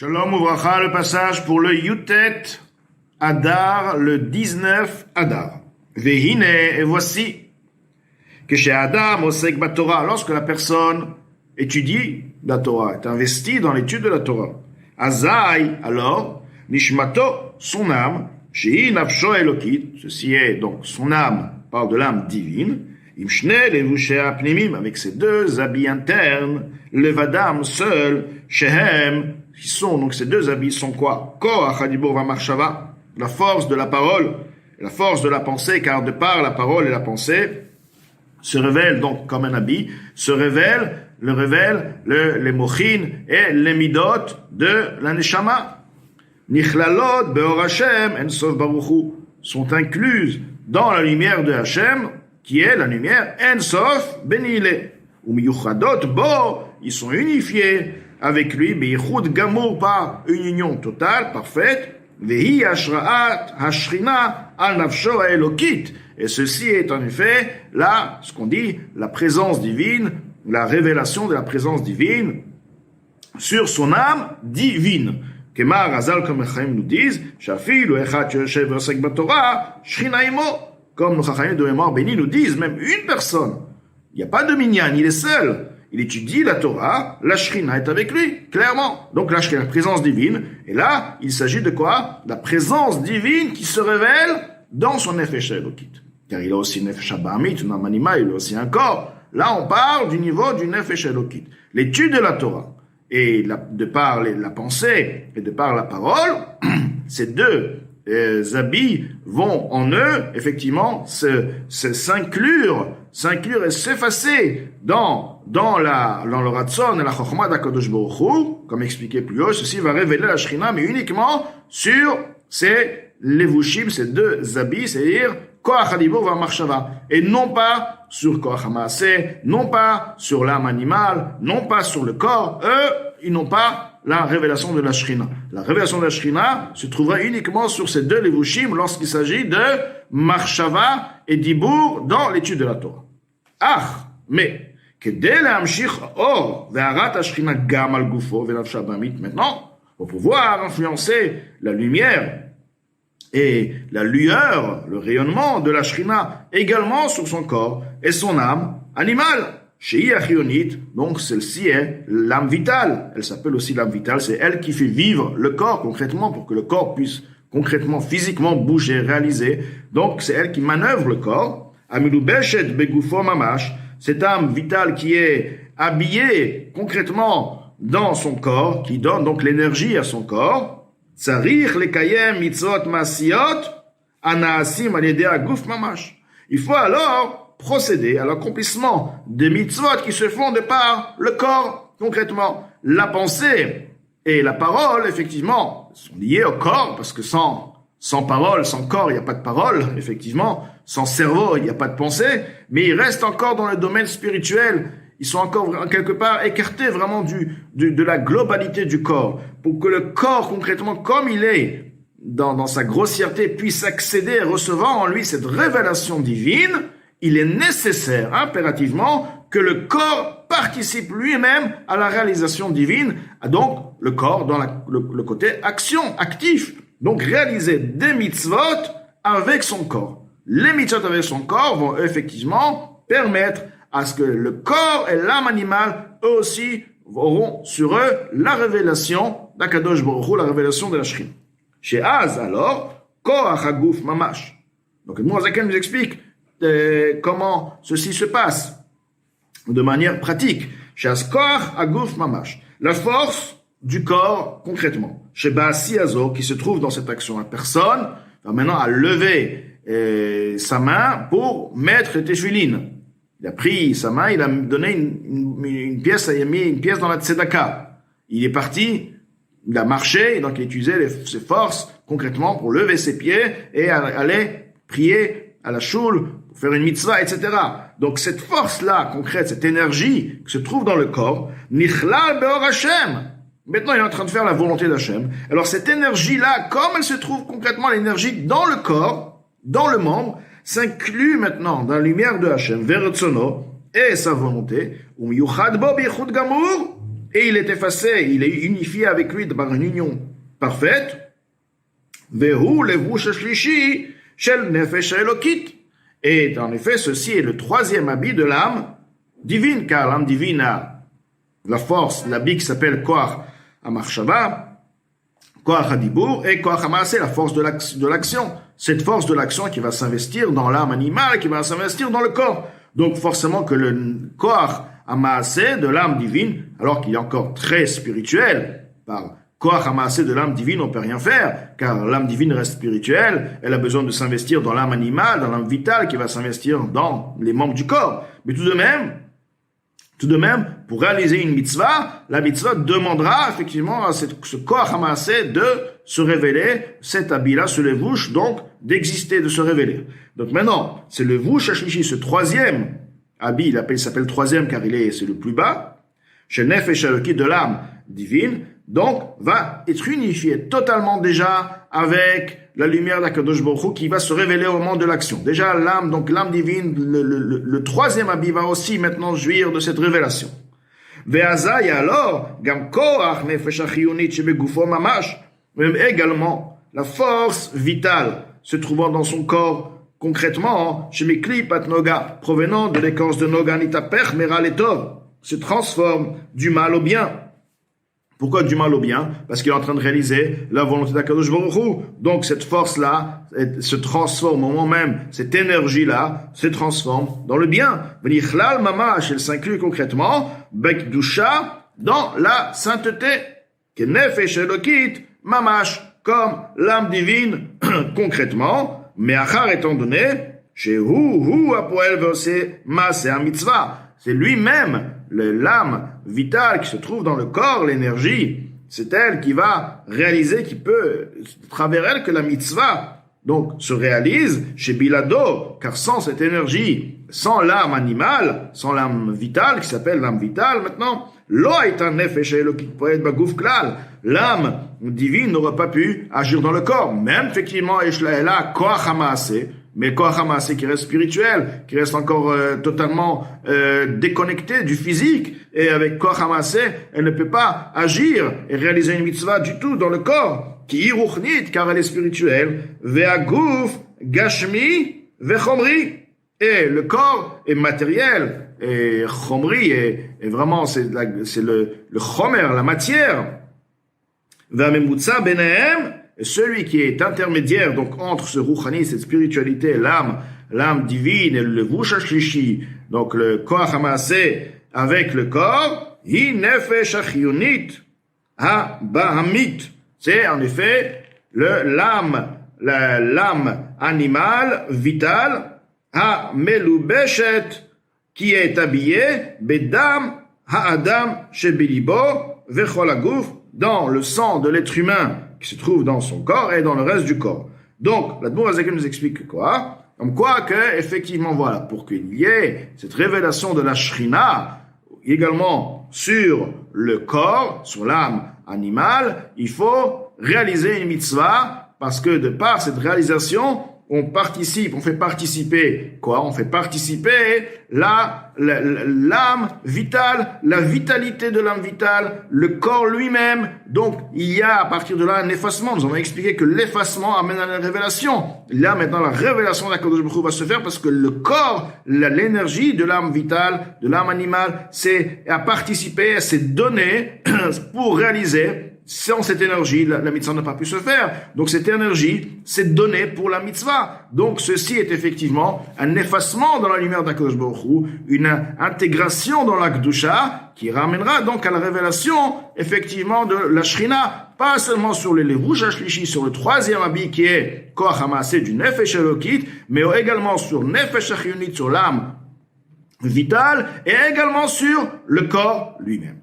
Shalom Ouvracha, le passage pour le Yutet Adar, le 19 Adar. Vehine, et voici que chez Adam, Osek Batorah, lorsque la personne étudie la Torah, est investie dans l'étude de la Torah. Azai, alors, Nishmato, son âme, Shei Nafsho Elokit, ceci est donc son âme, parle de l'âme divine, Imshne Levushe Apnimim, avec ses deux habits internes, Levadam seul, Shehem, qui sont, donc ces deux habits sont quoi? Koach Hadibur Vamachshava, la force de la parole, la force de la pensée, car de par la parole et la pensée, se révèle donc comme un habit, se révèle les mochin et les midot de la neshama. Nichlalot beor Hashem en sof baruchu sont incluses dans la lumière de Hashem, qui est la lumière en sof benile. Ou miyuchadot bo, ils sont unifiés avec lui, beichud gamur, par une union totale, parfaite. Vehi hashraat hashrina al nafsho elokit. Et ceci est en effet là, ce qu'on dit, la présence divine, la révélation de la présence divine sur son âme divine. Kemar Hazal, comme les Chachamim nous disent, Shafil ou Echad Yoshev Osek Batorah, Shrina Imo, comme nos Chachamim de mémoire béni nous disent, même une personne, il n'y a pas de minyan, il est seul. Il étudie la Torah, la Shrina est avec lui, clairement. Donc la Shrina, la présence divine. Et là, il s'agit de quoi? La présence divine qui se révèle dans son Nefesh Elokit. Car il a aussi Nefesh Abamit, une âme animale, il a aussi un corps. Là, on parle du niveau du Nefesh Elokit. L'étude de la Torah, et de par la pensée, et de par la parole, ces deux habits vont en eux, effectivement, s'inclure et s'effacer dans le Ratzon et la Chokhmah d'Akadosh Baruch Hu, comme expliqué plus haut. Ceci va révéler la Shrina, mais uniquement sur ces levushim, ces deux habits, c'est-à-dire Koach Hadibur Vamachshava, et non pas sur Koach HaMaaseh, non pas sur l'âme animale, non pas sur le corps. Eux, ils n'ont pas la révélation de la Shrina. La révélation de la Shrina se trouvera uniquement sur ces deux levushim lorsqu'il s'agit de Machshava et Dibur dans l'étude de la Torah. Mais maintenant, pour pouvoir influencer la lumière et la lueur, le rayonnement de la Shrina également sur son corps et son âme animale. Shei Achionit, donc celle-ci est l'âme vitale. Elle s'appelle aussi l'âme vitale, c'est elle qui fait vivre le corps concrètement pour que le corps puisse concrètement, physiquement bouger, réaliser. Donc c'est elle qui manœuvre le corps. Amilubeshet begufo mamash, cette âme vitale qui est habillée concrètement dans son corps, qui donne donc l'énergie à son corps. Tsarich lekayem mitzvot masiyot anaasim al-yedei aguf mamash. Il faut alors procéder à l'accomplissement des mitzvot qui se font de par le corps, concrètement. La pensée et la parole, effectivement, sont liées au corps, parce que sans parole, sans corps, il n'y a pas de parole, effectivement. Sans cerveau, il n'y a pas de pensée. Mais ils restent encore dans le domaine spirituel. Ils sont encore quelque part écartés vraiment de la globalité du corps. Pour que le corps, concrètement, comme il est dans sa grossièreté, puisse accéder et recevoir en lui cette révélation divine, il est nécessaire, impérativement, que le corps participe lui-même à la réalisation divine, donc le corps dans le côté action, actif. Donc réaliser des mitzvot avec son corps. Les mitzvot avec son corps vont effectivement permettre à ce que le corps et l'âme animale, eux aussi, auront sur eux la révélation d'Akadosh Baruch Hu, la révélation de la Shrina. Chez Az, alors, Koach Haguf Mamash. Donc, le Mourazaken nous explique comment ceci se passe de manière pratique. Chez Az Koach Haguf Mamash. La force du corps, concrètement. Chez Baasi Azo, qui se trouve dans cette action. La personne va maintenant à lever sa main pour mettre les téfilines. Il a pris sa main, il a donné une pièce, il a mis une pièce dans la tzedaka. Il est parti, il a marché, et donc il a utilisé ses forces concrètement pour lever ses pieds et aller prier à la choule, pour faire une mitzvah, etc. Donc cette force-là, concrète, cette énergie qui se trouve dans le corps, nichlal beor Hashem. Maintenant, il est en train de faire la volonté d'Hashem. Alors cette énergie-là, comme elle se trouve concrètement l'énergie dans le corps, dans le membre, s'inclut maintenant dans la lumière de Hashem, Veretzono, et sa volonté, Umiyuchad bo beichud gamur, et il est effacé, il est unifié avec lui par une union parfaite. Vehu levush shlishi shel nefesh elokit. Et en effet, ceci est le troisième habit de l'âme divine, car l'âme divine a la force, l'habit qui s'appelle Koach HaMachshava, Koach HaDibur, et Koach HaMaaseh, la force de l'action. Cette force de l'action qui va s'investir dans l'âme animale, qui va s'investir dans le corps. Donc forcément que le Koach HaMaaseh de l'âme divine, alors qu'il est encore très spirituel, par Koach HaMaaseh de l'âme divine, on ne peut rien faire, car l'âme divine reste spirituelle, elle a besoin de s'investir dans l'âme animale, dans l'âme vitale, qui va s'investir dans les membres du corps. Mais tout de même, pour réaliser une mitzvah, la mitzvah demandera effectivement à ce Koach HaMaaseh de se révéler, cet habit-là, ce levush, donc d'exister, de se révéler. Donc maintenant, c'est le levush hashlishi, ce troisième habit, il s'appelle troisième car c'est le plus bas, chez Nefesh Elokit de l'âme divine, donc va être unifié totalement déjà avec la lumière d'Akadosh Baruch Hu qui va se révéler au moment de l'action. Déjà l'âme, donc l'âme divine, le troisième habit va aussi maintenant jouir de cette révélation. Ve'azai alors, gam koach nefesh achiyunit shebegufo mamash, même également la force vitale se trouvant dans son corps concrètement, chez Mikli Pat Noga, provenant de l'écorce de Noga Nitapech Meral et Tov, se transforme du mal au bien. Pourquoi du mal au bien? Parce qu'il est en train de réaliser la volonté d'Akadosh Baruch Hu. Donc cette force-là se transforme au moment même, cette énergie-là se transforme dans le bien. V'nichlal mamash, elle s'inclut concrètement, bekdusha, dans la sainteté. Kenefesh elokit mamash, comme l'âme divine concrètement, mais achar étant donné, chez hu apoel ve'oseh maaseh mitzvah. C'est lui-même, l'âme vitale qui se trouve dans le corps, l'énergie. C'est elle qui va réaliser, qui peut, à travers elle, que la mitzvah, donc, se réalise chez Bilado, car sans cette énergie, sans l'âme animale, sans l'âme vitale, qui s'appelle l'âme vitale maintenant, l'âme divine n'aurait pas pu agir dans le corps. Même, effectivement, elle a Koach HaMaaseh, mais Koach HaMaaseh qui reste spirituel, qui reste encore totalement déconnecté du physique, et avec Koach HaMaaseh, elle ne peut pas agir et réaliser une mitzvah du tout dans le corps, qui iruchnit, car elle est spirituelle, ve'aguf gashmi ve'chomri, et le corps est matériel, et chomri est vraiment, c'est le chomer, la matière, ve'amemutza benehem, celui qui est intermédiaire donc entre ce rouchani, cette spiritualité, l'âme divine et le levush hashlishi, donc le Koach HaMaaseh avec le corps, hi nefesh achiyunit ha-bahamit. C'est en effet l'âme animale, vitale, ha-melubeshet, qui est habillée, bedam ha-adam shebelibo vechol haguf, dans le sang de l'être humain qui se trouve dans son corps et dans le reste du corps. Donc, l'Admour Hazaken nous explique quoi? Comme quoi que, effectivement, voilà, pour qu'il y ait cette révélation de la Shrina, également sur le corps, sur l'âme animale, il faut réaliser une mitzvah, parce que de par cette réalisation, on fait participer quoi? On fait participer l'âme vitale, la vitalité de l'âme vitale, le corps lui-même. Donc, il y a à partir de là un effacement. Nous avons expliqué que l'effacement amène à la révélation. Là, maintenant, la révélation d'Akadosh Baruch Hu va se faire parce que le corps, l'énergie de l'âme vitale, de l'âme animale, c'est à participer, c'est donné pour réaliser. Sans cette énergie, la mitzvah n'a pas pu se faire. Donc cette énergie, c'est donné pour la mitzvah. Donc ceci est effectivement un effacement dans la lumière d'Akadosh Baruch Hu, une intégration dans la Kedusha, qui ramènera donc à la révélation, effectivement, de la Shrina, pas seulement sur les levush hashlishi, sur le troisième habit qui est Koach HaMaaseh du Nefesh Elokit, mais également sur Nefesh Achiyunit, sur l'âme vitale, et également sur le corps lui-même.